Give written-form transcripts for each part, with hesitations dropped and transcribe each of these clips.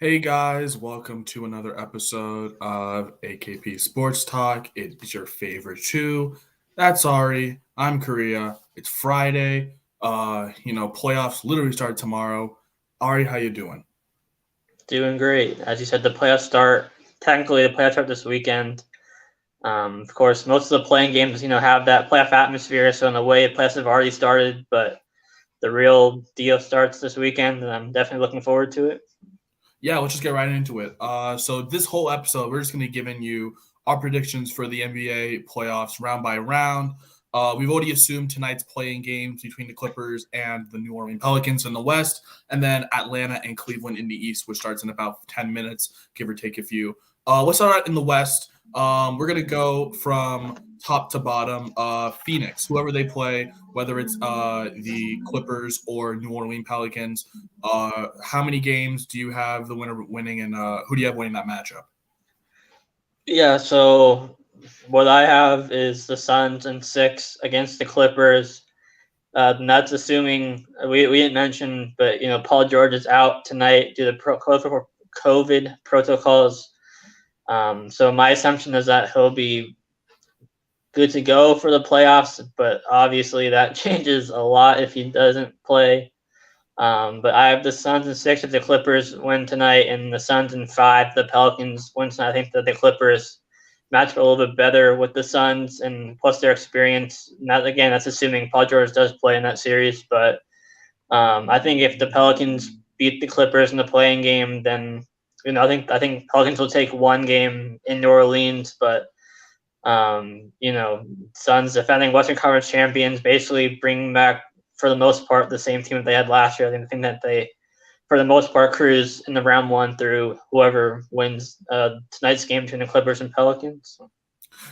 Hey guys, welcome to another episode of AKP Sports Talk. It's your favorite two. That's Ari. I'm Korea. It's Friday. Playoffs literally start tomorrow. Ari, how you doing? Doing great. As you said, the playoffs start. Technically, the playoffs start this weekend. Of course, most of the playing games, have that playoff atmosphere. So in a way, the playoffs have already started, but the real deal starts this weekend, and I'm definitely looking forward to it. Yeah, let's just get right into it. So this whole episode, we're just going to be giving you our predictions for the NBA playoffs round by round. We've already assumed tonight's playing games between the Clippers and the New Orleans Pelicans in the West, and then Atlanta and Cleveland in the East, which starts in about 10 minutes, give or take a few. Let's start out in the West. We're going to go from top to bottom. Phoenix, whoever they play, whether it's the Clippers or New Orleans Pelicans. How many games do you have the winner winning, and who do you have winning that matchup? Yeah, so what I have is the Suns in six against the Clippers. And that's assuming we didn't mention, but Paul George is out tonight due to COVID protocols. So my assumption is that he'll be good to go for the playoffs, but obviously that changes a lot if he doesn't play. But I have the Suns in six if the Clippers win tonight, and the Suns in five if the Pelicans win tonight. I think that the Clippers match up a little bit better with the Suns, and plus their experience. Not again, that's assuming Paul George does play in that series, but I think if the Pelicans beat the Clippers in the playing game, then I think Pelicans will take one game in New Orleans, but Suns defending Western Conference champions, basically bringing back for the most part the same team that they had last year. I think the thing that they, for the most part, cruise in the round one through whoever wins tonight's game between the Clippers and Pelicans.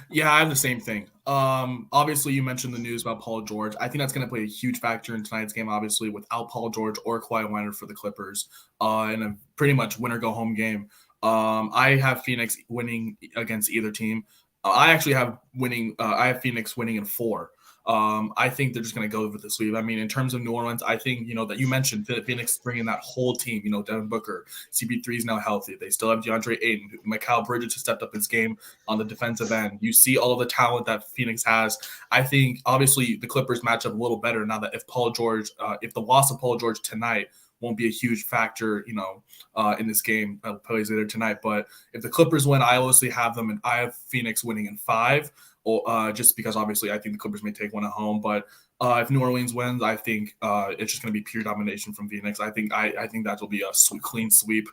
Yeah, I have the same thing. Obviously, you mentioned the news about Paul George. I think that's going to play a huge factor in tonight's game. Obviously, without Paul George or Kawhi Leonard for the Clippers, in a pretty much winner go home game. I have Phoenix winning against either team. I actually have winning. I have Phoenix winning in four. I think they're just going to go with the sweep. I mean, in terms of New Orleans, I think that you mentioned Phoenix bringing that whole team. Devin Booker, CP3 is now healthy. They still have DeAndre Ayton. Mikal Bridges has stepped up his game on the defensive end. You see all of the talent that Phoenix has. I think obviously the Clippers match up a little better now that if the loss of Paul George tonight won't be a huge factor, in this game that plays later tonight. But if the Clippers win, I obviously have them, and I have Phoenix winning in five. Just because obviously I think the Clippers may take one at home, but if New Orleans wins, I think it's just going to be pure domination from Phoenix. I think that will be a clean sweep.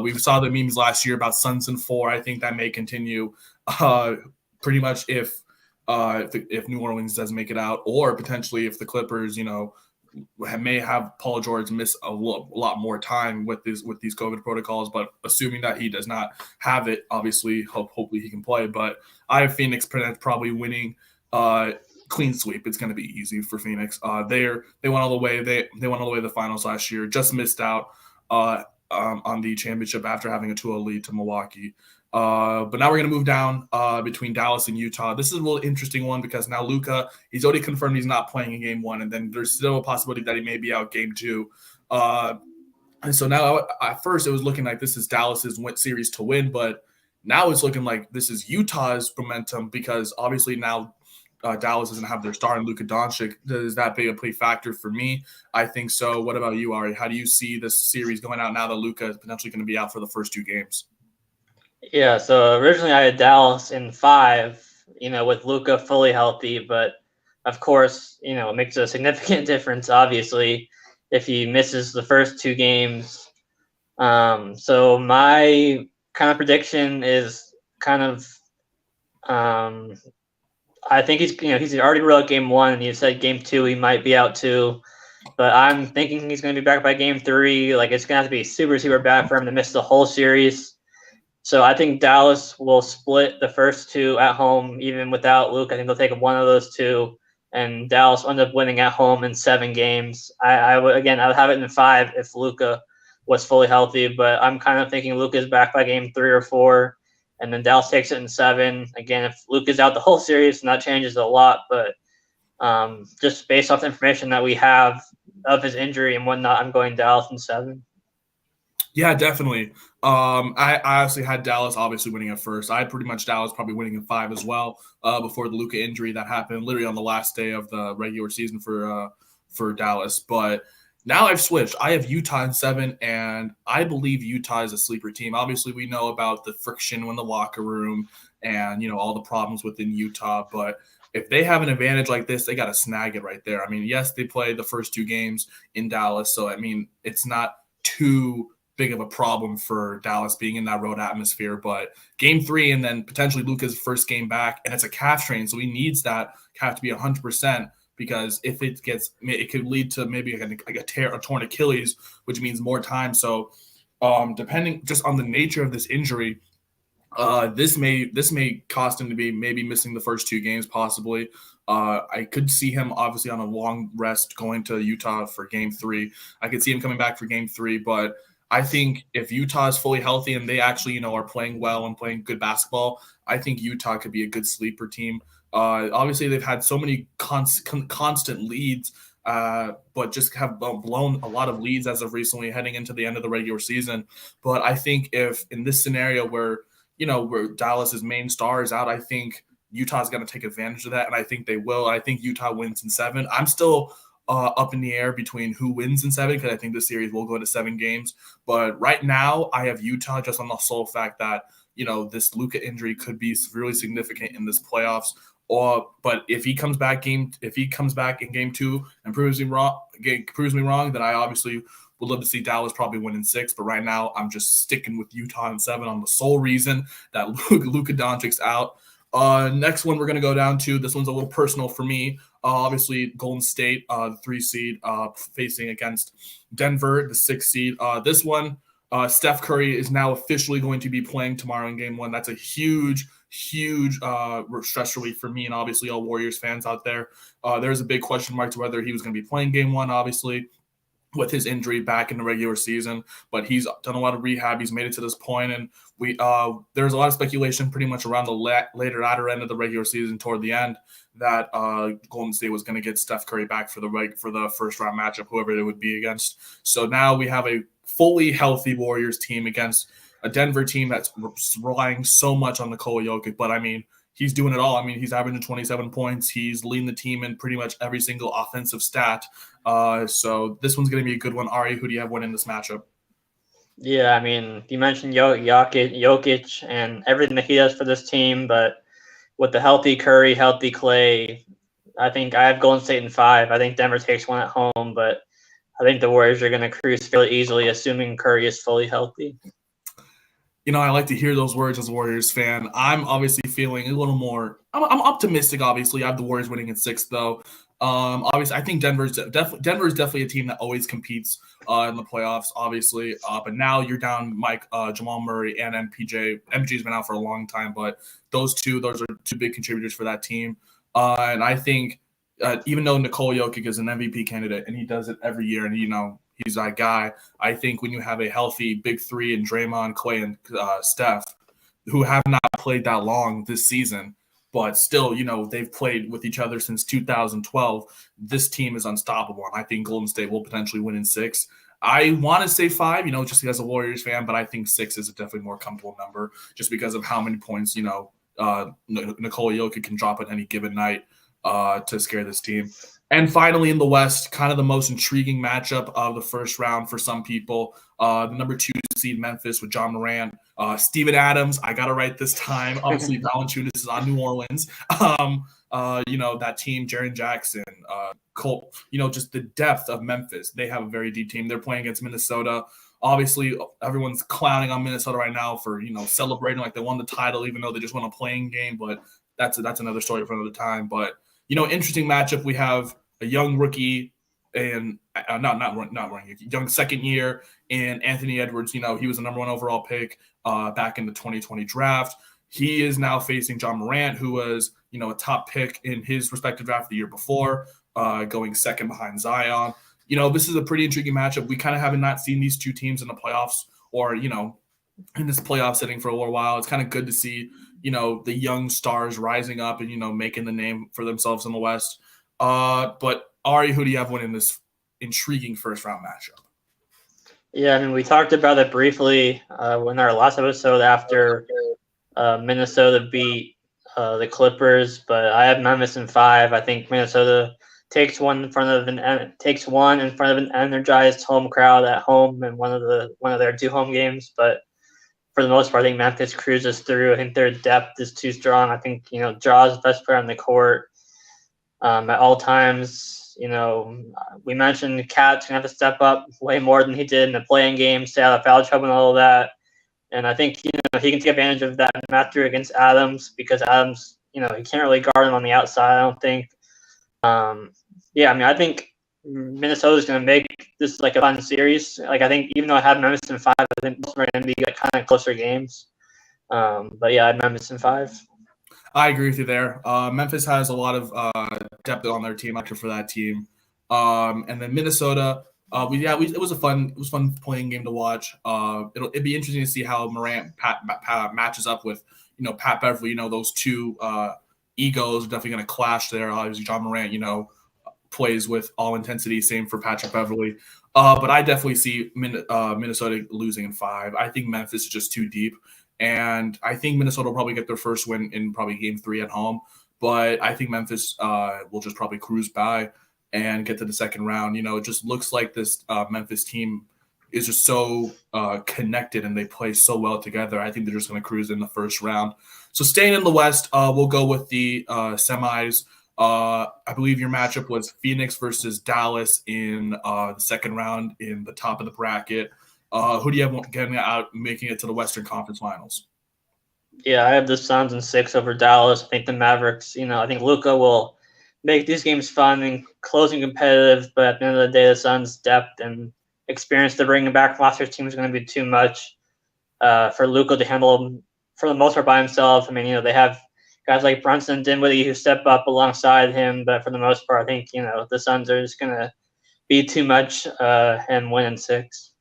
We saw the memes last year about Suns in four. I think that may continue. Pretty much if New Orleans doesn't make it out, or potentially if the Clippers, may have Paul George miss a lot more time with these COVID protocols, but assuming that he does not have it, obviously, hopefully he can play. But I have Phoenix probably winning clean sweep. It's going to be easy for Phoenix. They went all the way. They went all the way to the finals last year. Just missed out on the championship after having a 2-0 lead to Milwaukee. But now we're going to move down between Dallas and Utah. This is a little interesting one because now Luka, he's already confirmed he's not playing in game one, and then there's still a possibility that he may be out game two. And so now at first it was looking like this is Dallas's series to win, but now it's looking like this is Utah's momentum because obviously now Dallas doesn't have their star in Luka Doncic. Does that be a play factor for me? I think so. What about you, Ari? How do you see this series going out now that Luka is potentially going to be out for the first two games? Yeah, so originally I had Dallas in five, with Luka fully healthy, but of course, it makes a significant difference, obviously, if he misses the first two games. So my kind of prediction is kind of, I think he's already ruled out game one, and you said game two he might be out too. But I'm thinking he's going to be back by game three. Like it's going to have to be super, super bad for him to miss the whole series. So I think Dallas will split the first two at home, even without Luke. I think they'll take one of those two, and Dallas will end up winning at home in 7 games. I would have it in 5 if Luka was fully healthy, but I'm kind of thinking Luka's back by game 3 or 4, and then Dallas takes it in 7. Again, if Luka's out the whole series, and that changes a lot, but just based off the information that we have of his injury and whatnot, I'm going Dallas in 7. Yeah, definitely. I honestly had Dallas obviously winning at first. I had pretty much Dallas probably winning in 5 as well. Before the Luka injury that happened literally on the last day of the regular season for Dallas. But now I've switched. I have Utah in 7, and I believe Utah is a sleeper team. Obviously, we know about the friction in the locker room and all the problems within Utah, but if they have an advantage like this, they got to snag it right there. I mean, yes, they played the first 2 games in Dallas, so I mean, it's not too big of a problem for Dallas being in that road atmosphere. But game 3 and then potentially Luka's first game back, and it's a calf strain, so he needs that calf to be 100%, because if it could lead to maybe like a torn Achilles, which means more time. So depending just on the nature of this injury, this may cost him to be maybe missing the first 2 games possibly. I could see him obviously on a long rest going to Utah for game 3. I could see him coming back for game 3, but I think if Utah is fully healthy and they actually are playing well and playing good basketball, I think Utah could be a good sleeper team. Obviously, they've had so many constant leads, but just have blown a lot of leads as of recently heading into the end of the regular season. But I think if in this scenario where Dallas's main star is out, I think Utah's going to take advantage of that, and I think they will. I think Utah wins in 7. I'm still up in the air between who wins in 7 because I think the series will go to 7 games. But right now, I have Utah just on the sole fact that this Luka injury could be really significant in this playoffs. But if he comes back in game 2 and proves me wrong, then I obviously would love to see Dallas probably win in 6, but right now I'm just sticking with Utah in 7 on the sole reason that Luka Doncic's out. Next one we're going to go down to, this one's a little personal for me. Obviously, Golden State, the 3 seed, facing against Denver, the 6 seed. This one, Steph Curry is now officially going to be playing tomorrow in game 1. That's a huge stress relief for me and obviously all Warriors fans out there. There's a big question mark to whether he was going to be playing game 1, obviously, with his injury back in the regular season, but he's done a lot of rehab. He's made it to this point, and there's a lot of speculation pretty much around the latter end of the regular season toward the end that Golden State was going to get Steph Curry back for the first round matchup, whoever it would be against. So now we have a fully healthy Warriors team against a Denver team that's relying so much on Nikola Jokic, but I mean, he's doing it all. I mean, he's averaging 27 points. He's leading the team in pretty much every single offensive stat. So this one's going to be a good one. Ari, who do you have winning this matchup? Yeah, I mean, you mentioned Jokic and everything that he does for this team, but with the healthy Curry, healthy Clay, I think I have Golden State in 5. I think Denver takes one at home, but I think the Warriors are going to cruise fairly easily, assuming Curry is fully healthy. I like to hear those words as a Warriors fan. I'm obviously feeling a little more. I'm optimistic. Obviously, I have the Warriors winning in 6, though. Obviously, I think Denver is definitely a team that always competes in the playoffs. Obviously, but now you're down Jamal Murray and MPJ. MPJ's been out for a long time, but those are 2 big contributors for that team. And I think even though Nikola Jokic is an MVP candidate and he does it every year, and he's that guy. I think when you have a healthy big 3 in Draymond, Clay, and Steph, who have not played that long this season, but still, they've played with each other since 2012. This team is unstoppable, and I think Golden State will potentially win in 6. I want to say 5, just as a Warriors fan, but I think 6 is a definitely more comfortable number just because of how many points, Nikola Jokic can drop at any given night to scare this team. And finally, in the West, kind of the most intriguing matchup of the first round for some people, the number 2 seed Memphis with John Morant, Steven Adams. I got it right this time. Obviously, Valanciunas is on New Orleans. That team, Jaren Jackson, Cole. Just the depth of Memphis. They have a very deep team. They're playing against Minnesota. Obviously, everyone's clowning on Minnesota right now for celebrating like they won the title, even though they just won a playing game. But that's another story for another time. But interesting matchup. We have a young rookie and young second year in Anthony Edwards. He was the number 1 overall pick back in the 2020 draft. He is now facing John Morant, who was a top pick in his respective draft the year before, going second behind Zion. This is a pretty intriguing matchup. We kind of haven't not seen these 2 teams in the playoffs or in this playoff setting for a little while. It's kind of good to see the young stars rising up and making the name for themselves in the West. But Ari, who do you have winning this intriguing first round matchup? Yeah, I mean, we talked about it briefly in our last episode after Minnesota beat the Clippers, but I have Memphis in 5. I think Minnesota takes one in front of an energized home crowd at home in one of their 2 home games. But for the most part, I think Memphis cruises through. I think their depth is too strong. I think Jaws the best player on the court at all times. We mentioned Cat's gonna have to step up way more than he did in the playing game, stay out of foul trouble and all of that. And I think he can take advantage of that matchup against Adams because Adams, he can't really guard him on the outside. I don't think. Yeah, I mean, I think Minnesota's going to make this like a fun series. Like I think even though I have Memphis in 5, I think those are going to be like kind of closer games. But yeah, I have Memphis in 5. I agree with you there. Memphis has a lot of depth on their team after for that team, and then Minnesota. It was fun playing game to watch. It'd be interesting to see how Morant matches up with Pat Beverly. Those two egos are definitely going to clash there. Obviously, John Morant, plays with all intensity. Same for Patrick Beverly. But I definitely see Minnesota losing in 5. I think Memphis is just too deep. And I think Minnesota will probably get their first win in probably game 3 at home. But I think Memphis will just probably cruise by and get to the second round. It just looks like this Memphis team is just so connected and they play so well together. I think they're just going to cruise in the first round. So staying in the West, we'll go with the semis. I believe your matchup was Phoenix versus Dallas in the second round in the top of the bracket. Who do you have getting out, making it to the Western Conference Finals? Yeah, I have the Suns in 6 over Dallas. I think the Mavericks, I think Luka will make these games fun and close and competitive, but at the end of the day, the Suns' depth and experience to bring back from last year's team is going to be too much for Luka to handle for the most part by himself. I mean, they have guys like Brunson and Dinwiddie who step up alongside him, but for the most part, I think, the Suns are just going to be too much and win in 6.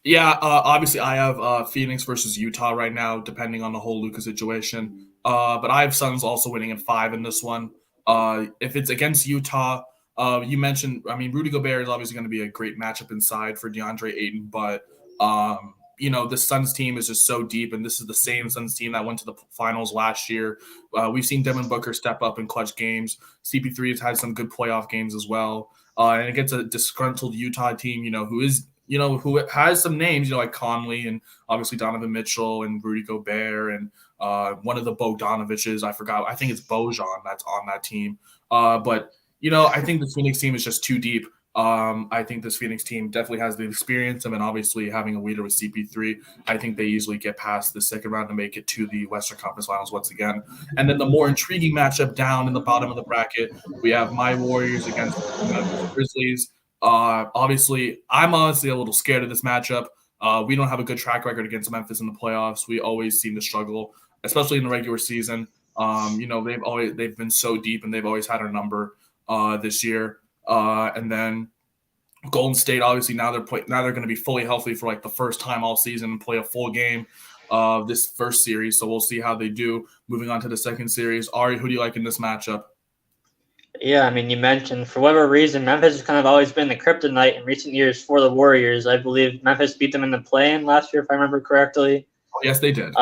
Yeah, obviously I have Phoenix versus Utah right now, depending on the whole Luka situation. But I have Suns also winning in 5 in this one. If it's against Utah, you mentioned, I mean, Rudy Gobert is obviously going to be a great matchup inside for DeAndre Ayton, but the Suns team is just so deep, and this is the same Suns team that went to the finals last year. We've seen Devin Booker step up in clutch games. CP3 has had some good playoff games as well. And against a disgruntled Utah team, who has some names, like Conley and obviously Donovan Mitchell and Rudy Gobert and one of the Bogdanoviches. I forgot. I think it's Bojan that's on that team. But I think the Phoenix team is just too deep. I think this Phoenix team definitely has the experience. I mean, obviously having a leader with CP3, I think they easily get past the second round to make it to the Western Conference Finals once again. And then the more intriguing matchup down in the bottom of the bracket, we have my Warriors against the Memphis Grizzlies. Obviously, I'm honestly a little scared of this matchup. We don't have a good track record against Memphis in the playoffs. We always seem to struggle, especially in the regular season. They've been so deep and they've always had our number this year. And then Golden State, obviously now they're going to be fully healthy for like the first time all season and play a full game of this first series. So we'll see how they do. Moving on to the second series, Ari, who do you like in this matchup? Yeah, I mean, you mentioned for whatever reason, Memphis has kind of always been the kryptonite in recent years for the Warriors. I believe Memphis beat them in the play-in last year, if I remember correctly. Oh, yes, they did.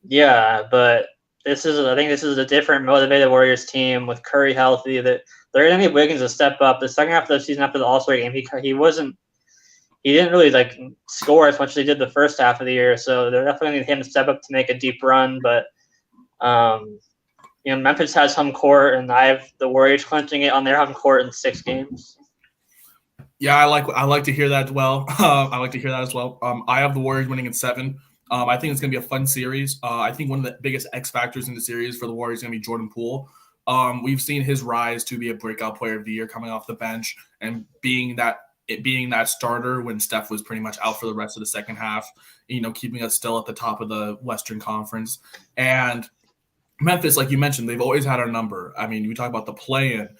Yeah, but I think this is a different motivated Warriors team with Curry healthy. That they're going to need Wiggins to step up. The second half of the season after the All-Star game, he didn't really like score as much as he did the first half of the year. So they're definitely going to need him to step up to make a deep run. But Memphis has home court, and I have the Warriors clinching it on their home court in 6 games. Yeah, I like to hear that. I like to hear that as well. I have the Warriors winning in 7. I think it's going to be a fun series. I think one of the biggest X factors in the series for the Warriors is going to be Jordan Poole. We've seen his rise to be a breakout player of the year coming off the bench and being that starter when Steph was pretty much out for the rest of the second half, keeping us still at the top of the Western Conference. And Memphis, like you mentioned, they've always had our number. I mean, we talk about the play-in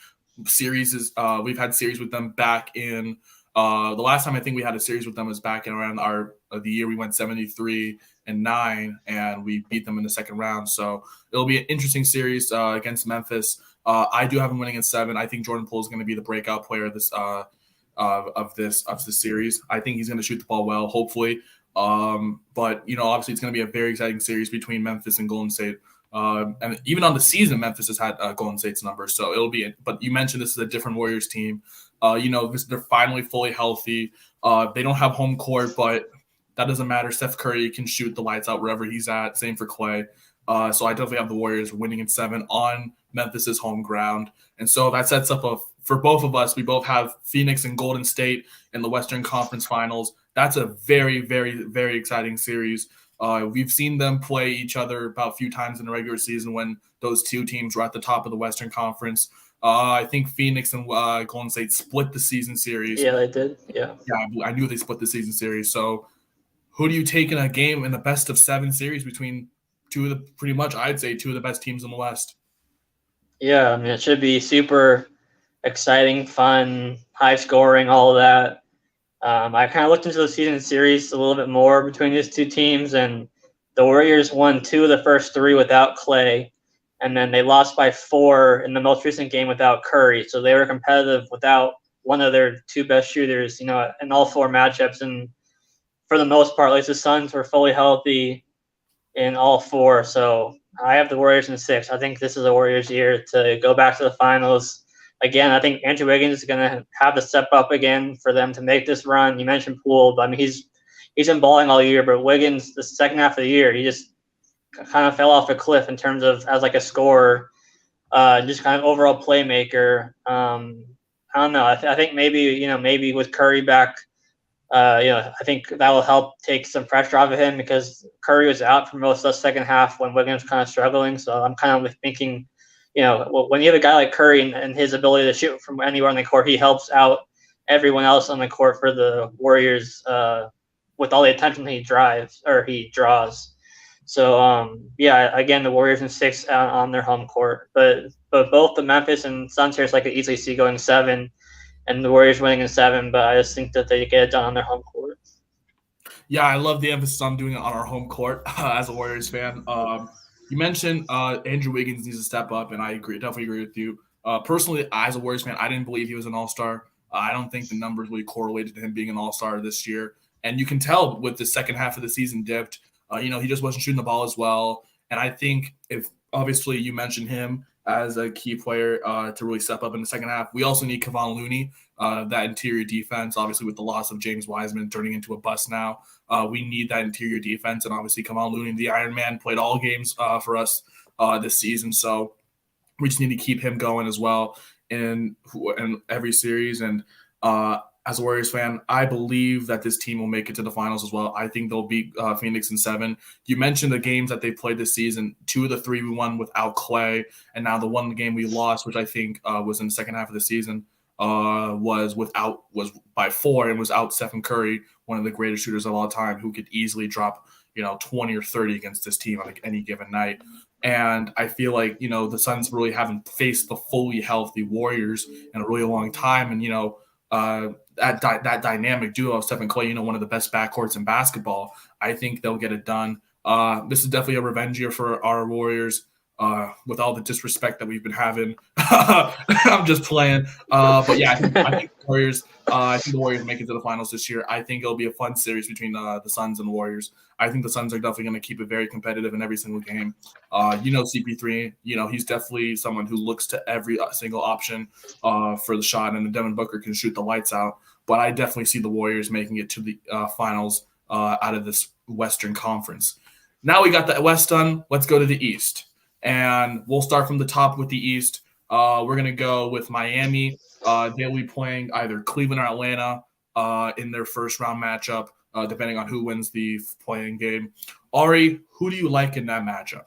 series. We've had series with them back in the last time I think we had a series with them was back in around the year we went 73-9, and we beat them in the second round. So it'll be an interesting series against Memphis. I do have them winning in 7. I think Jordan Poole is going to be the breakout player of this series. I think he's going to shoot the ball well, hopefully. But obviously, it's going to be a very exciting series between Memphis and Golden State. And even on the season, Memphis has had Golden State's number, so it'll be. But you mentioned this is a different Warriors team. They're finally fully healthy. They don't have home court, but that doesn't matter. Steph Curry can shoot the lights out wherever he's at. Same for Clay. So I definitely have the Warriors winning in 7 on Memphis's home ground. And so that sets up for both of us. We both have Phoenix and Golden State in the Western Conference Finals. That's a very, very, very exciting series. We've seen them play each other about a few times in the regular season when those two teams were at the top of the Western Conference. I think Phoenix and Golden State split the season series. Yeah, they did. Yeah, I knew they split the season series. So who do you take in a game in the best of 7 series between two of I'd say two of the best teams in the West? Yeah, I mean, it should be super exciting, fun, high scoring, all of that. I kind of looked into the season series a little bit more between these two teams, and the Warriors won 2 of the first 3 without Clay, and then they lost by 4 in the most recent game without Curry. So they were competitive without one of their 2 best shooters, in all 4 matchups. And for the most part, at least the Suns were fully healthy in all 4. So I have the Warriors in 6. I think this is the Warriors' year to go back to the finals. Again, I think Andrew Wiggins is going to have to step up again for them to make this run. You mentioned Poole, but I mean he's been balling all year, but Wiggins, the second half of the year, he just kind of fell off a cliff in terms of as like a scorer, just kind of overall playmaker. I don't know. I think maybe with Curry back, I think that will help take some pressure off of him because Curry was out for most of the second half when Wiggins was kind of struggling. So I'm kind of thinking, when you have a guy like Curry and his ability to shoot from anywhere on the court, he helps out everyone else on the court for the Warriors with all the attention he draws. So again, the Warriors in 6 on their home court, but both the Memphis and Suns here, I could easily see going 7. And the Warriors winning in 7, but I just think that they get it done on their home court. Yeah, I love the emphasis on doing it on our home court as a Warriors fan. You mentioned Andrew Wiggins needs to step up, and I definitely agree with you. Personally, as a Warriors fan, I didn't believe he was an All-Star. I don't think the numbers really correlated to him being an All-Star this year. And you can tell with the second half of the season dipped, he just wasn't shooting the ball as well. And I think if obviously you mentioned him as a key player to really step up in the second half. We also need Kevon Looney, that interior defense, obviously with the loss of James Wiseman turning into a bust now. We need that interior defense, and obviously Kevon Looney, the Iron Man, played all games for us this season. So we just need to keep him going as well in every series. And as a Warriors fan, I believe that this team will make it to the finals as well. I think they'll beat Phoenix in 7. You mentioned the games that they played this season. 2 of the 3 we won without Clay, and now the one game we lost, which I think was in the second half of the season, was by 4 and was out Stephen Curry, one of the greatest shooters of all time, who could easily drop 20 or 30 against this team on any given night. And I feel like the Suns really haven't faced the fully healthy Warriors in a really long time, and that dynamic duo of Steph and Clay, one of the best backcourts in basketball. I think they'll get it done. This is definitely a revenge year for our Warriors. With all the disrespect that we've been having, I'm just playing. But yeah, I think the Warriors. I think the Warriors make it to the finals this year. I think it'll be a fun series between the Suns and the Warriors. I think the Suns are definitely going to keep it very competitive in every single game. CP3. He's definitely someone who looks to every single option for the shot, and Devin Booker can shoot the lights out. But I definitely see the Warriors making it to the finals out of this Western Conference. Now we got the West done. Let's go to the East. And we'll start from the top with the East. We're going to go with Miami. They'll be playing either Cleveland or Atlanta in their first round matchup, depending on who wins the playing game. Ari, who do you like in that matchup?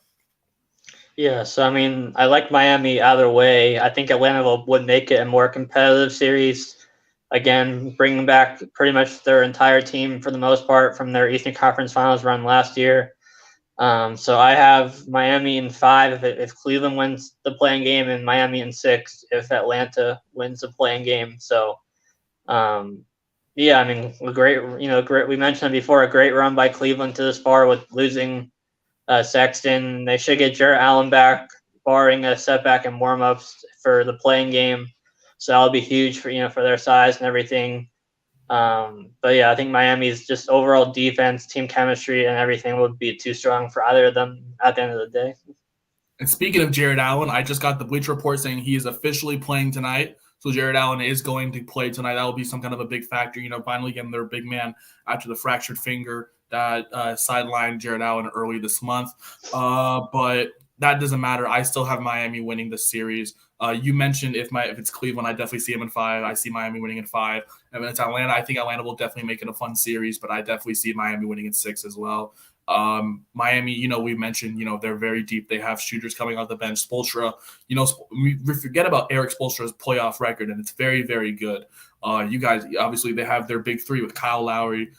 Yeah, so I mean, I like Miami either way. I think Atlanta would make it a more competitive series. Again, bringing back pretty much their entire team for the most part from their Eastern Conference Finals run last year. So I have Miami in 5 if Cleveland wins the playing game, and Miami in 6 if Atlanta wins the playing game. So, I mean, great. We mentioned before, a great run by Cleveland to this far with losing Sexton. They should get Jarrett Allen back, barring a setback in warmups for the playing game. So that'll be huge for their size and everything. But yeah, I think Miami's just overall defense, team chemistry, and everything would be too strong for either of them at the end of the day. And speaking of Jared Allen, I just got the Bleacher Report saying he is officially playing tonight. So Jared Allen is going to play tonight. That will be some kind of a big factor. Finally getting their big man after the fractured finger that sidelined Jared Allen early this month. But that doesn't matter. I still have Miami winning the series. You mentioned if it's Cleveland, I definitely see him in 5. I see Miami winning in 5. And when it's Atlanta, I think Atlanta will definitely make it a fun series, but I definitely see Miami winning in 6 as well. Miami, we mentioned, they're very deep. They have shooters coming off the bench. Spoelstra, we forget about Eric Spoelstra's playoff record, and it's very, very good. You guys, obviously, they have their big 3 with Kyle Lowry,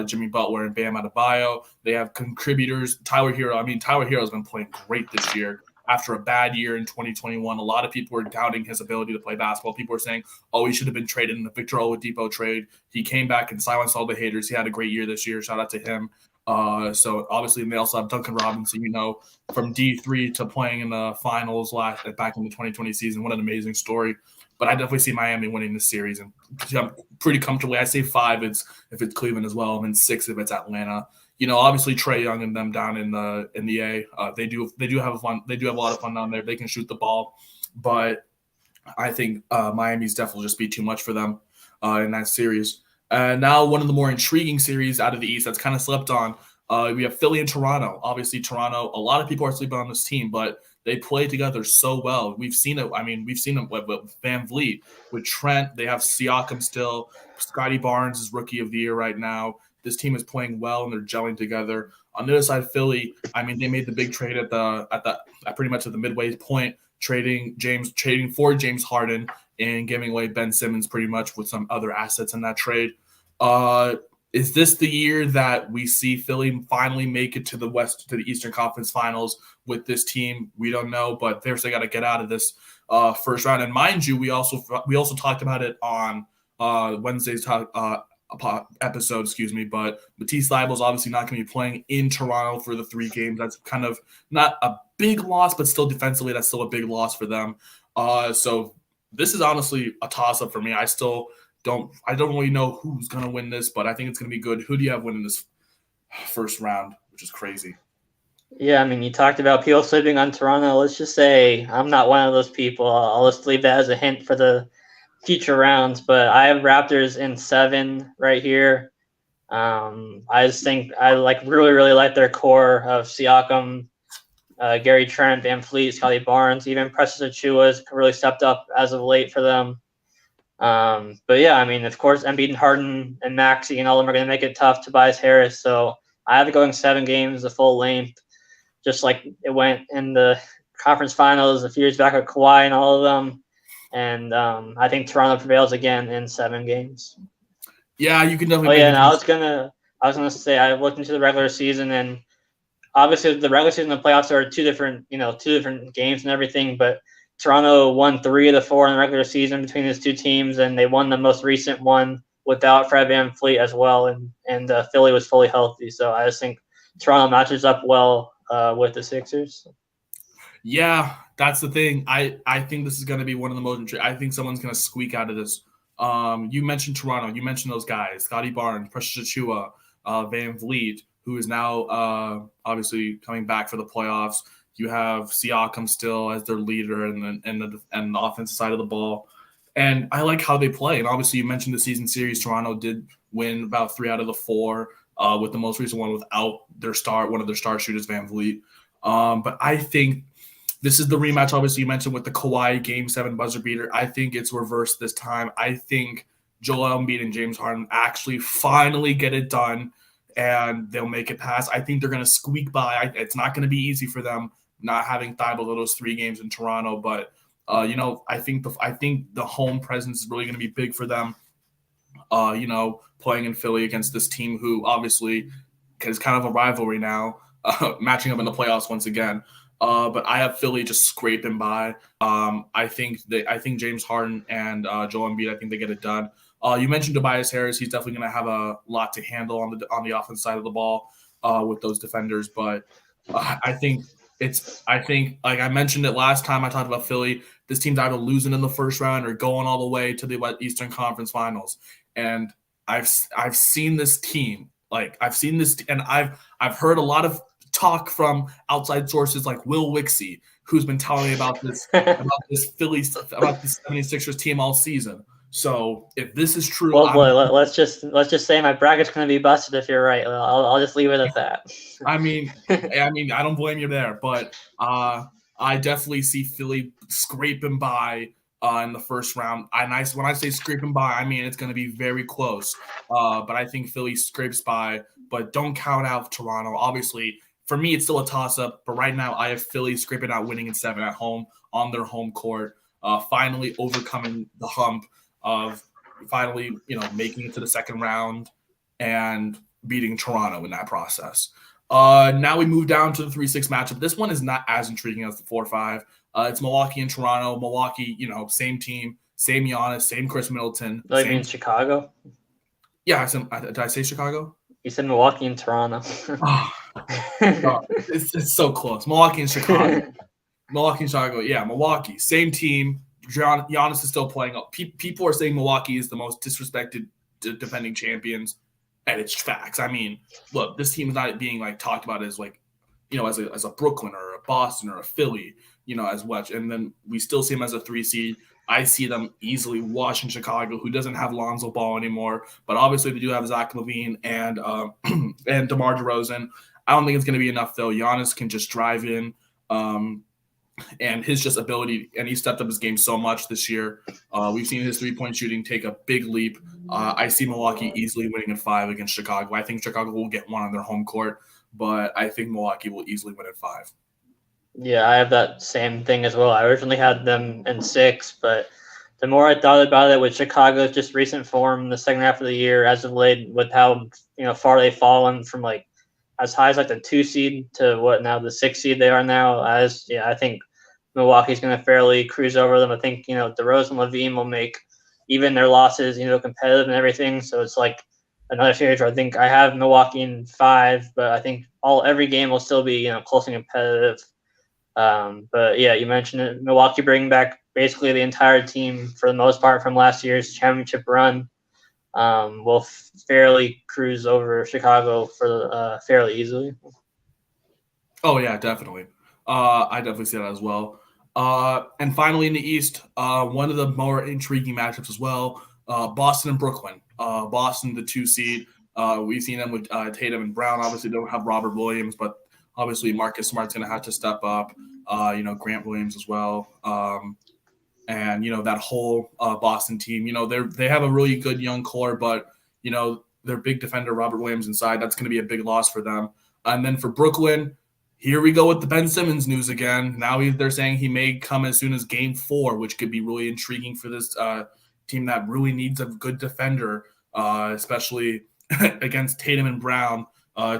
Jimmy Butler, and Bam Adebayo. They have contributors. Tyler Hero has been playing great this year. After a bad year in 2021, a lot of people were doubting his ability to play basketball. People were saying, he should have been traded in the Victor Oladipo trade. He came back and silenced all the haters. He had a great year this year. Shout out to him. So obviously they also have Duncan Robinson, from D3 to playing in the finals back in the 2020 season. What an amazing story. But I definitely see Miami winning this series and pretty comfortably. I say 5 if it's Cleveland as well, and then 6 if it's Atlanta. Obviously Trae Young and them down in the A. They do have fun. They do have a lot of fun down there. They can shoot the ball, but I think Miami's definitely just be too much for them in that series. Now, one of the more intriguing series out of the East that's kind of slept on, we have Philly and Toronto. Obviously, Toronto, a lot of people are sleeping on this team, but they play together so well. We've seen it. We've seen it with Van Vliet, with Trent. They have Siakam still. Scotty Barnes is Rookie of the Year right now. This team is playing well, and they're gelling together. On the other side, Philly, they made the big trade at pretty much at the midway point, trading for James Harden and giving away Ben Simmons pretty much with some other assets in that trade. Is this the year that we see Philly finally make it to the Eastern Conference Finals with this team? We don't know, but they got to get out of this first round. And mind you, we also talked about it on Wednesday's episode, but Matisse Thybulle is obviously not going to be playing in Toronto for the 3 games. That's kind of not a big loss, but still defensively, that's still a big loss for them. So this is honestly a toss-up for me. I don't really know who's going to win this, but I think it's going to be good. Who do you have winning this first round, which is crazy? Yeah, you talked about people sleeping on Toronto. Let's just say I'm not one of those people. I'll just leave that as a hint for the future rounds, but I have Raptors in 7 right here. I just think I really, really like their core of Siakam, Gary Trent, Van Fleet, Scotty Barnes, even Precious Achiuwa has really stepped up as of late for them. But yeah, of course, Embiid and Harden and Maxey and all of them are going to make it tough. Tobias Harris. So I have it going 7 games, the full length, just like it went in the conference finals a few years back with Kawhi and all of them. And I think Toronto prevails again in 7 games. Yeah, you can definitely. Oh yeah, and I was gonna say I looked into the regular season, and obviously the regular season and the playoffs are two different games and everything. But Toronto won 3 of the 4 in the regular season between these 2 teams, and they won the most recent one without Fred VanVleet as well, and Philly was fully healthy. So I just think Toronto matches up well with the Sixers. Yeah, that's the thing. I think this is going to be one of the most. I think someone's going to squeak out of this. You mentioned Toronto. You mentioned those guys: Scotty Barnes, Precious Achiuwa, Van Vliet, who is now obviously coming back for the playoffs. You have Siakam still as their leader and the offensive side of the ball. And I like how they play. And obviously, you mentioned the season series. Toronto did win about 3 out of the 4, with the most recent one without one of their star shooters, Van Vliet. But I think this is the rematch, obviously, you mentioned with the Kawhi Game 7 buzzer beater. I think it's reversed this time. I think Joel Embiid and James Harden actually finally get it done, and they'll make it past. I think they're going to squeak by. It's not going to be easy for them not having Thybulle those 3 games in Toronto, but I think the home presence is really going to be big for them. Playing in Philly against this team who obviously is kind of a rivalry now, matching up in the playoffs once again. But I have Philly just scraping by. I think James Harden and Joel Embiid, I think they get it done. You mentioned Tobias Harris. He's definitely going to have a lot to handle on the offense side of the ball with those defenders. But I think I think, like I mentioned it last time I talked about Philly, this team's either losing in the first round or going all the way to the Eastern Conference Finals. And I've seen this team, like I've seen this, and I've heard a lot of talk from outside sources like Will Wixie, who's been telling me about this Phillies, about the 76ers team all season. So if this is true, well, boy, let's just say my bracket's going to be busted if you're right. I'll just leave it at that. I mean, I don't blame you there, but I definitely see Philly scraping by in the first round. And when I say scraping by, I mean it's going to be very close. But I think Philly scrapes by, but don't count out Toronto. Obviously, for me, it's still a toss-up. But right now, I have Philly scraping out, winning in 7 at home on their home court, finally overcoming the hump of finally, making it to the second round and beating Toronto in that process. Now we move down to the 3-6 matchup. This one is not as intriguing as the 4-5. It's Milwaukee and Toronto. Milwaukee, same team, same Giannis, same Chris Middleton. Like in Chicago? Yeah, did I say Chicago? You said Milwaukee and Toronto. It's so close. Milwaukee and Chicago. Milwaukee and Chicago. Yeah, Milwaukee, same team. Giannis is still playing up. People are saying Milwaukee is the most disrespected defending champions. And it's facts. I mean, look, this team is not being like talked about as like, as a Brooklyn or a Boston or a Philly, as much. And then we still see them as a 3 seed. I see them easily washing Chicago, who doesn't have Lonzo Ball anymore, but obviously they do have Zach LaVine and and DeMar DeRozan. I don't think it's going to be enough though. Giannis can just drive in. And his just ability, and he stepped up his game so much this year. We've seen his 3-point shooting take a big leap. I see Milwaukee easily winning in 5 against Chicago. I think Chicago will get 1 on their home court, but I think Milwaukee will easily win in 5. Yeah, I have that same thing as well. I originally had them in 6, but the more I thought about it, with Chicago's just recent form, the second half of the year, as of late, with how far they've fallen from like as high as like the 2 seed to what now the 6 seed they are now. I think Milwaukee's going to fairly cruise over them. I think DeRozan and LaVine will make even their losses competitive and everything. So it's like another series where I think I have Milwaukee in 5, but I think every game will still be close and competitive. But yeah, you mentioned it. Milwaukee bringing back basically the entire team for the most part from last year's championship run. Will fairly cruise over Chicago for fairly easily. Oh yeah, definitely. I definitely see that as well. And finally in the East, one of the more intriguing matchups as well, Boston and Brooklyn. Boston, the 2 seed. We've seen them with Tatum and Brown. Obviously, don't have Robert Williams, but obviously Marcus Smart's going to have to step up. Grant Williams as well. And that whole Boston team, they have a really good young core, but their big defender Robert Williams inside, that's going to be a big loss for them. And then for Brooklyn, here we go with the Ben Simmons news again. Now they're saying he may come as soon as Game 4, which could be really intriguing for this team that really needs a good defender, especially against Tatum and Brown,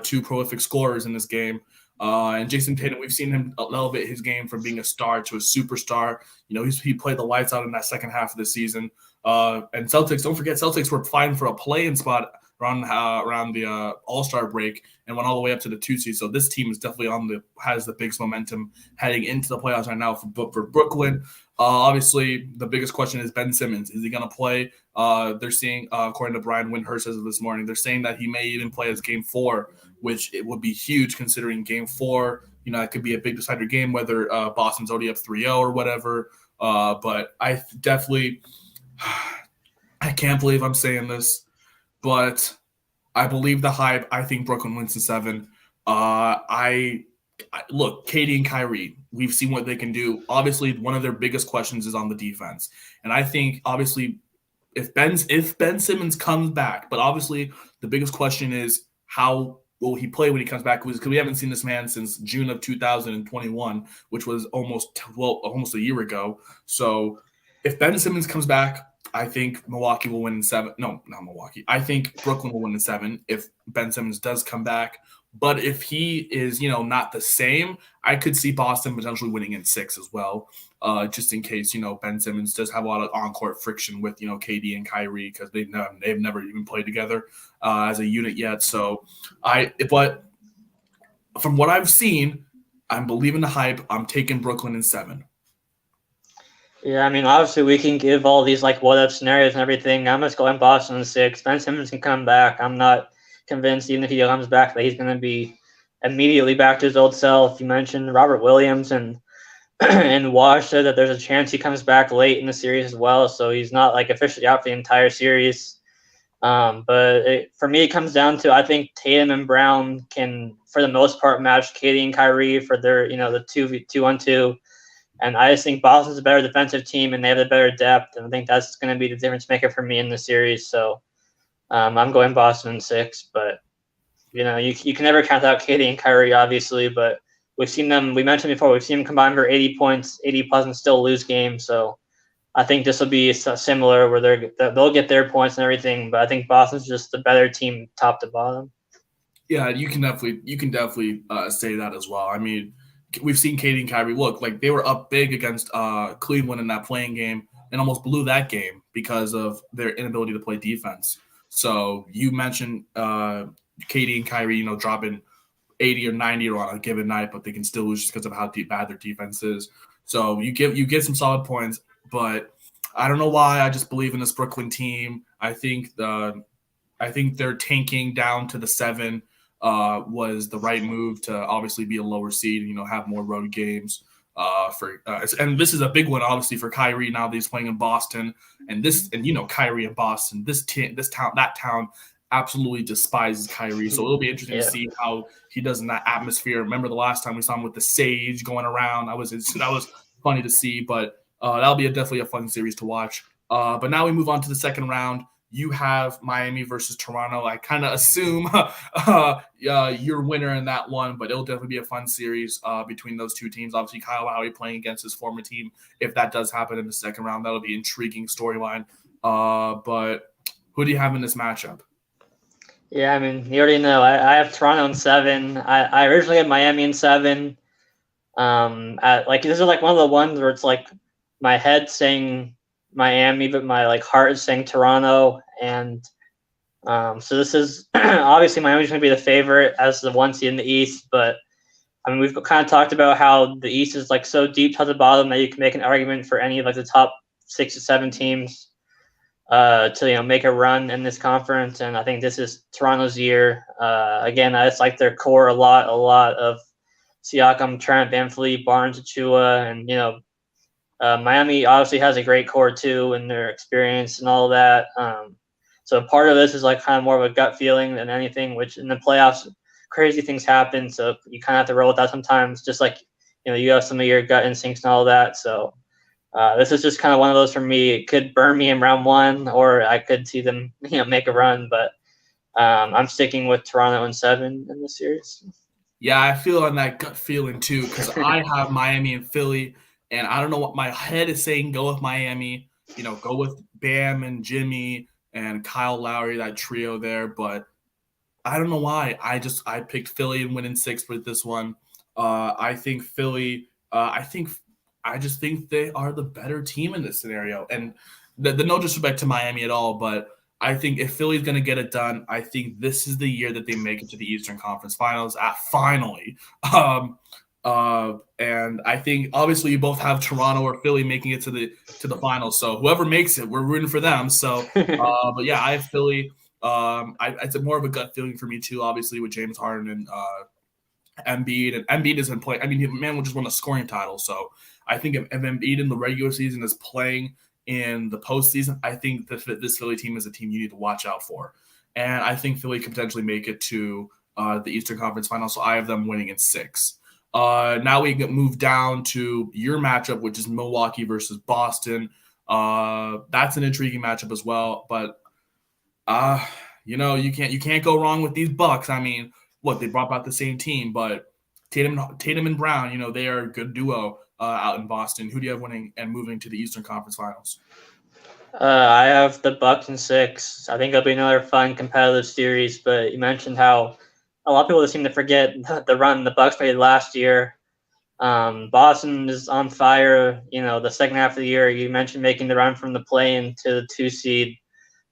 2 prolific scorers in this game. And Jason Tatum, we've seen him elevate his game from being a star to a superstar. He played the lights out in that second half of the season. And Celtics, don't forget, Celtics were fighting for a play-in spot around the All-Star break and went all the way up to the 2 seed. So this team is definitely has the biggest momentum heading into the playoffs right now for Brooklyn. Obviously, the biggest question is Ben Simmons. Is he going to play? They're saying, according to Brian Windhurst as of this morning, they're saying that he may even play as Game 4, which it would be huge considering Game 4. It could be a big decider game, whether Boston's already up 3-0 or whatever. But I definitely – I can't believe I'm saying this, but I believe the hype. I think Brooklyn wins in 7. Look, KD and Kyrie, we've seen what they can do. Obviously, one of their biggest questions is on the defense. And I think, obviously, if Ben Simmons comes back, but obviously the biggest question is how will he play when he comes back? Because we haven't seen this man since June of 2021, which was almost a year ago. So if Ben Simmons comes back, I think Milwaukee will win in 7. No, not Milwaukee. I think Brooklyn will win in 7 if Ben Simmons does come back. But if he is, not the same, I could see Boston potentially winning in 6 as well, just in case, Ben Simmons does have a lot of on-court friction with, KD and Kyrie because they've never even played together as a unit yet. So but from what I've seen, I'm believing the hype. I'm taking Brooklyn in 7. Yeah, I mean, obviously we can give all these like what if scenarios and everything. I'm just going Boston in 6. Ben Simmons can come back. I'm not convinced, even if he comes back, that he's going to be immediately back to his old self. You mentioned Robert Williams and and Wash said that there's a chance he comes back late in the series as well, so he's not like officially out for the entire series. For me, it comes down to I think Tatum and Brown can, for the most part, match Katie and Kyrie for their the 2-on-2. And I just think Boston's a better defensive team, and they have the better depth, and I think that's going to be the difference maker for me in the series. So I'm going Boston in 6, but you can never count out Katie and Kyrie, obviously, but we've seen them. We mentioned before we've seen them combine for 80 points, 80 plus, and still lose games. So I think this will be similar, where they'll get their points and everything, but I think Boston's just the better team, top to bottom. Yeah, you can definitely say that as well. I mean, we've seen Katie and Kyrie look like they were up big against Cleveland in that playing game and almost blew that game because of their inability to play defense. So you mentioned Katie and Kyrie, dropping 80 or 90 on a given night, but they can still lose just because of how bad their defense is. So you get some solid points, but I don't know why. I just believe in this Brooklyn team. I think they're tanking down to the 7 was the right move to obviously be a lower seed and have more road games. And this is a big one obviously for Kyrie now that he's playing in Boston, and Kyrie in Boston, this town absolutely despises Kyrie. So it'll be interesting to see how he does in that atmosphere. Remember the last time we saw him with the sage going around? That was funny to see, but that'll be definitely a fun series to watch. But now we move on to the second round. You have Miami versus Toronto. I kind of assume your winner in that one, but it'll definitely be a fun series between those two teams. Obviously, Kyle Lowry playing against his former team. If that does happen in the second round, that'll be an intriguing storyline. But who do you have in this matchup? Yeah, I mean, you already know. I have Toronto in 7. I originally had Miami in 7. This is like one of the ones where it's like my head saying Miami, but my heart is saying Toronto, and so this is obviously Miami's going to be the favorite as the 1 seed in the East. But I mean, we've kind of talked about how the East is so deep top to bottom that you can make an argument for any of the top 6 to 7 teams to make a run in this conference, and I think this is Toronto's year. Again, I just like their core a lot of Siakam, Trent, VanVleet, Barnes, Achua, and Miami obviously has a great core too, and their experience and all of that. So part of this is kind of more of a gut feeling than anything. Which in the playoffs, crazy things happen, so you kind of have to roll with that sometimes. Just you have some of your gut instincts and all of that. So this is just kind of one of those for me. It could burn me in round 1, or I could see them make a run, but I'm sticking with Toronto in 7 in this series. Yeah, I feel on that gut feeling too because I have Miami and Philly, and I don't know what my head is saying. Go with Miami, go with Bam and Jimmy and Kyle Lowry, that trio there. But I don't know why. I picked Philly and win in 6 with this one. I think Philly. I just think they are the better team in this scenario, and the no disrespect to Miami at all, but I think if Philly's going to get it done, I think this is the year that they make it to the Eastern Conference Finals. Finally. And I think obviously you both have Toronto or Philly making it to the finals. So whoever makes it, we're rooting for them. So, but yeah, I have Philly. It's more of a gut feeling for me too. Obviously with James Harden and Embiid, and Embiid isn't playing. I mean, the man will just won the scoring title. So I think if Embiid in the regular season is playing in the postseason, I think this Philly team is a team you need to watch out for. And I think Philly could potentially make it to the Eastern Conference Finals. So I have them winning in 6. Now we get moved down to your matchup, which is Milwaukee versus Boston. That's an intriguing matchup as well. But you can't go wrong with these Bucks. I mean, look, they brought back the same team, but Tatum and Brown, they are a good duo out in Boston. Who do you have winning and moving to the Eastern Conference Finals? I have the Bucks in 6. I think it'll be another fun competitive series. But you mentioned how a lot of people seem to forget the run the Bucks made last year. Boston is on fire. The second half of the year, you mentioned making the run from the play-in to the 2 seed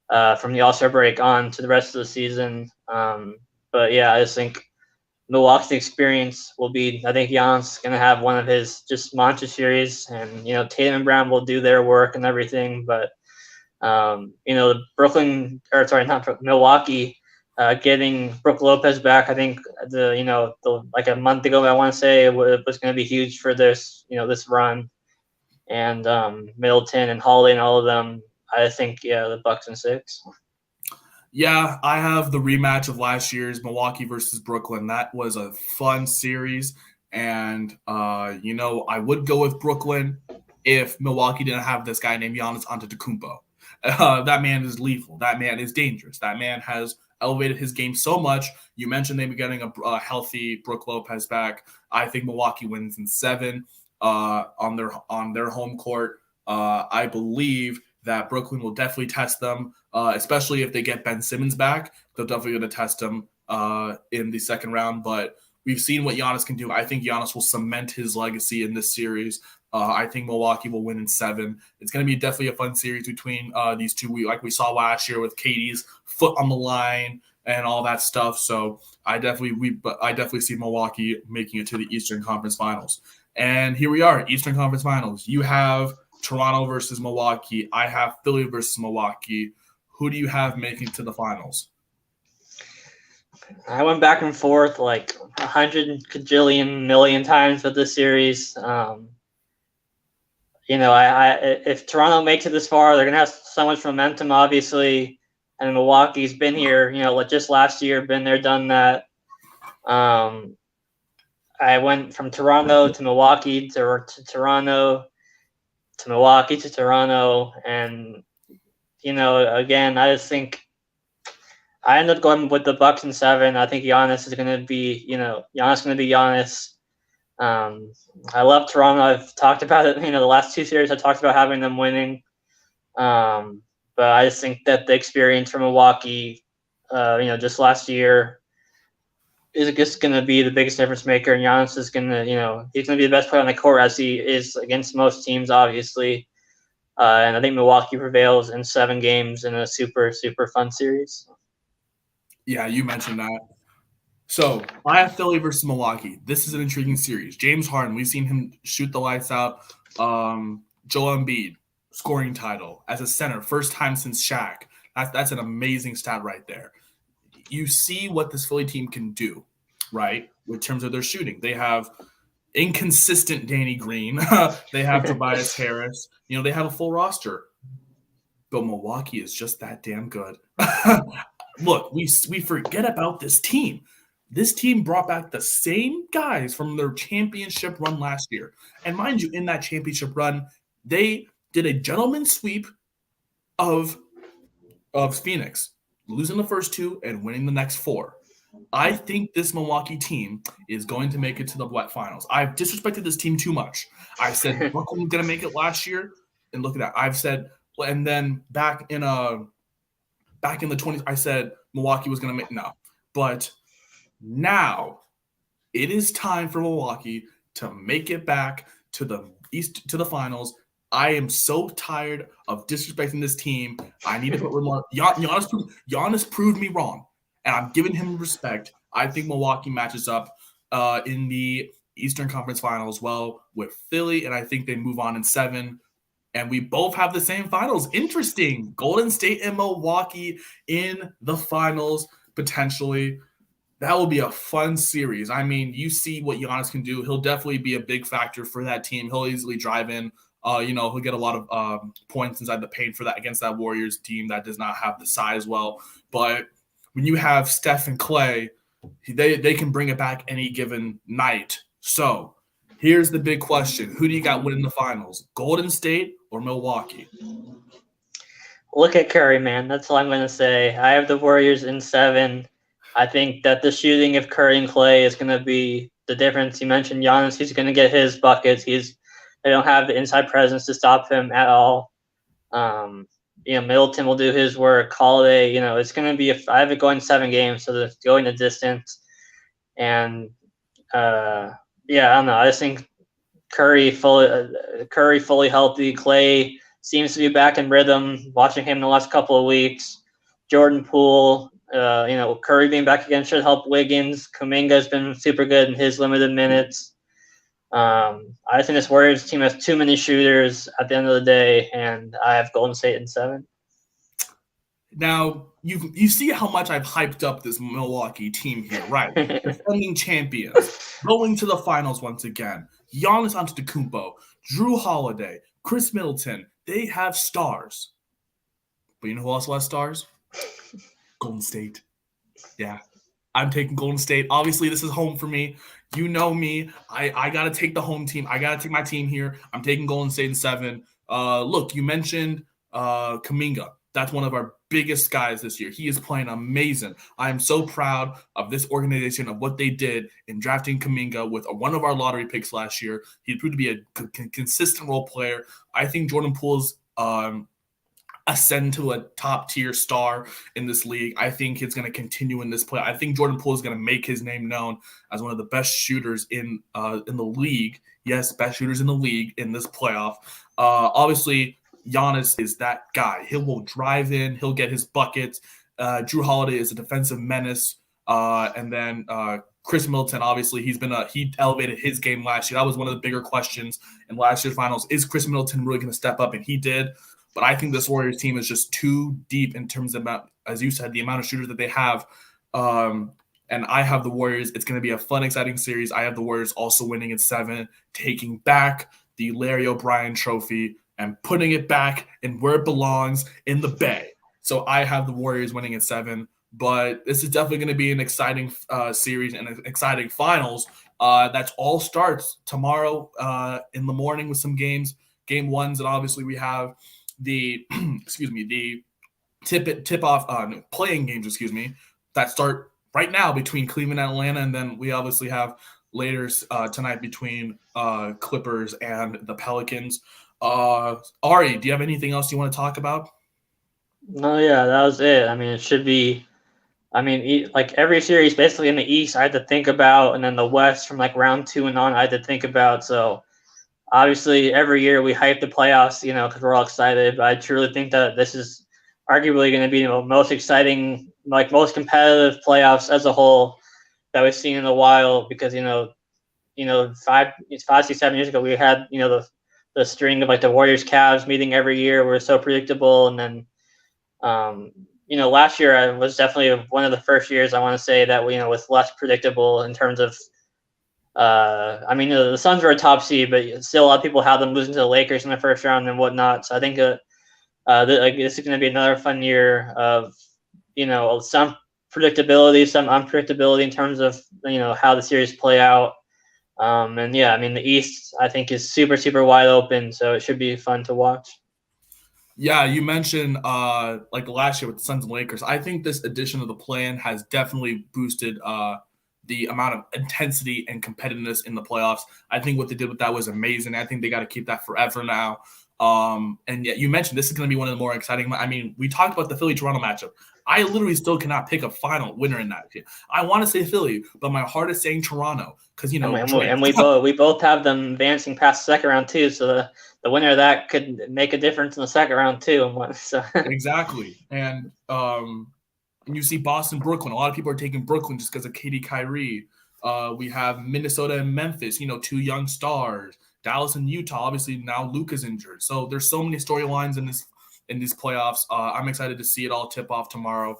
from the All-Star break on to the rest of the season. But yeah, I just think Milwaukee's experience will be, I think Giannis is going to have one of his just monster series, and Tatum and Brown will do their work and everything. But Milwaukee, getting Brook Lopez back, I think like a month ago, I want to say it was going to be huge for this run, and Middleton and Holiday and all of them. I think the Bucks in 6. Yeah, I have the rematch of last year's Milwaukee versus Brooklyn. That was a fun series. And, I would go with Brooklyn if Milwaukee didn't have this guy named Giannis Antetokounmpo. That man is lethal. That man is dangerous. That man has elevated his game so much. You mentioned they be getting a healthy Brook Lopez back. I think Milwaukee wins in 7 on their home court. I believe that Brooklyn will definitely test them, especially if they get Ben Simmons back. They're definitely going to test him in the second round. But we've seen what Giannis can do. I think Giannis will cement his legacy in this series. I think Milwaukee will win in 7. It's going to be definitely a fun series between these two. Like we saw last year with KD's foot on the line and all that stuff. So I definitely see Milwaukee making it to the Eastern Conference Finals. And here we are, Eastern Conference Finals. You have Toronto versus Milwaukee. I have Philly versus Milwaukee. Who do you have making to the finals? I went back and forth like 100 cajillion million times with this series. If Toronto makes it this far, they're gonna have so much momentum, obviously. And Milwaukee's been here, just last year, been there, done that. I went from Toronto to Milwaukee to Toronto to Milwaukee to Toronto, and again, I just think I ended up going with the Bucks in 7. I think Giannis is going to be, Giannis. I love Toronto. I've talked about it. The last 2 series I talked about having them winning, but I just think that the experience from Milwaukee, just last year, is just going to be the biggest difference maker. And Giannis is going to, he's going to be the best player on the court, as he is against most teams, obviously. And I think Milwaukee prevails in 7 games in a super, super fun series. Yeah, you mentioned that. So I have Philly versus Milwaukee. This is an intriguing series. James Harden, we've seen him shoot the lights out. Joel Embiid, scoring title as a center, first time since Shaq. That's an amazing stat right there. You see what this Philly team can do, right, in terms of their shooting. They have inconsistent Danny Green. They have Tobias Harris. They have a full roster. But Milwaukee is just that damn good. Look, we forget about this team. This team brought back the same guys from their championship run last year. And mind you, in that championship run, they did a gentleman's sweep of Phoenix, losing the first 2 and winning the next 4. I think this Milwaukee team is going to make it to the Wet Finals. I've disrespected this team too much. I said Brooklyn was going to make it last year, and look at that. I've said, and then back in the 20s, I said Milwaukee was going to make no. But now it is time for Milwaukee to make it back to the finals. I am so tired of disrespecting this team. I need to put more. Giannis proved me wrong, and I'm giving him respect. I think Milwaukee matches up in the Eastern Conference Finals well with Philly, and I think they move on in 7. And we both have the same finals. Interesting. Golden State and Milwaukee in the finals, potentially. That will be a fun series. I mean, you see what Giannis can do. He'll definitely be a big factor for that team. He'll easily drive in. He'll get a lot of points inside the paint for that against that Warriors team that does not have the size well. But when you have Steph and Clay, they can bring it back any given night. So here's the big question. Who do you got winning the finals? Golden State or Milwaukee? Look at Curry, man. That's all I'm going to say. I have the Warriors in 7. I think that the shooting of Curry and Clay is going to be the difference. You mentioned Giannis. He's going to get his buckets. They don't have the inside presence to stop him at all. Middleton will do his work. Holiday, it's going to be I have it going 7 games, so it's going the distance. And, I don't know. I just think Curry fully healthy. Clay seems to be back in rhythm. Watching him the last couple of weeks. Jordan Poole, Curry being back again should help Wiggins. Kuminga's been super good in his limited minutes. I think this Warriors team has too many shooters at the end of the day, and I have Golden State in 7. Now, you see how much I've hyped up this Milwaukee team here, right? Defending champions, going to the finals once again. Giannis Antetokounmpo, Drew Holiday, Chris Middleton. They have stars. But you know who also has stars? Golden State. Yeah. I'm taking Golden State. Obviously, this is home for me. You know me. I got to take the home team. I got to take my team here. I'm taking Golden State in 7. Look, you mentioned Kuminga. That's one of our biggest guys this year. He is playing amazing. I am so proud of this organization, of what they did in drafting Kuminga with one of our lottery picks last year. He proved to be a consistent role player. I think Jordan Poole's ascend to a top-tier star in this league. I think he's going to continue in this play. I think Jordan Poole is going to make his name known as one of the best shooters in the league. Yes, best shooters in the league in this playoff. Obviously, Giannis is that guy. He will drive in. He'll get his buckets. Drew Holiday is a defensive menace. And then Chris Middleton, obviously, he elevated his game last year. That was one of the bigger questions in last year's finals. Is Chris Middleton really going to step up? And he did. But I think this Warriors team is just too deep in terms of, as you said, the amount of shooters that they have. And I have the Warriors. It's going to be a fun, exciting series. I have the Warriors also winning in 7, taking back the Larry O'Brien trophy and putting it back in where it belongs, in the Bay. So I have the Warriors winning in 7. But this is definitely going to be an exciting series and an exciting finals. That all starts tomorrow in the morning with some games. Game 1s, and obviously we have the the playing games, that start right now between Cleveland and Atlanta, and then we obviously have later tonight between Clippers and the Pelicans. Ari, do you have anything else you want to talk about? No, yeah, that was it. I mean, it should be. I mean, like every series, basically in the East, I had to think about, and then the West from like round 2 and on, I had to think about. So obviously, every year we hype the playoffs, because we're all excited. But I truly think that this is arguably going to be the most exciting, like most competitive playoffs as a whole that we've seen in a while. Because 5, 6, 7 years ago, we had the string of like the Warriors Cavs meeting every year. We're so predictable, and then last year was definitely one of the first years I want to say that was less predictable in terms of. The Suns were a top seed, but still a lot of people had them losing to the Lakers in the first round and whatnot. So I think this is going to be another fun year of, some predictability, some unpredictability in terms of, how the series play out. The East, I think, is super, super wide open. So it should be fun to watch. Yeah, you mentioned like last year with the Suns and Lakers. I think this edition of the play-in has definitely boosted the amount of intensity and competitiveness in the playoffs. I think what they did with that was amazing. I think they got to keep that forever now. And yet you mentioned this is going to be one of the more exciting. I mean, we talked about the Philly-Toronto matchup. I literally still cannot pick a final winner in that. I want to say Philly, but my heart is saying Toronto because and we both have them advancing past the second round too. So the winner of that could make a difference in the second round too. So. Exactly, and you see Boston, Brooklyn. A lot of people are taking Brooklyn just because of KD, Kyrie. We have Minnesota and Memphis. 2 young stars. Dallas and Utah. Obviously now Luka's injured, so there's so many storylines in these playoffs. I'm excited to see it all tip off tomorrow.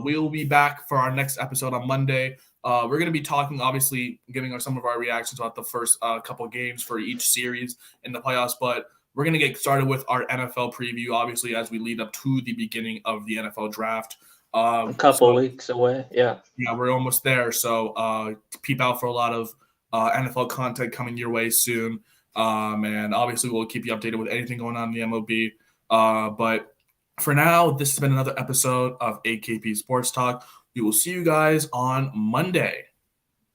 We will be back for our next episode on Monday. We're going to be talking, obviously, giving some of our reactions about the first couple games for each series in the playoffs, but we're going to get started with our NFL preview, obviously, as we lead up to the beginning of the NFL draft. A couple weeks away, yeah. Yeah, we're almost there, so peep out for a lot of NFL content coming your way soon. And obviously, we'll keep you updated with anything going on in the MLB. But for now, this has been another episode of AKP Sports Talk. We will see you guys on Monday.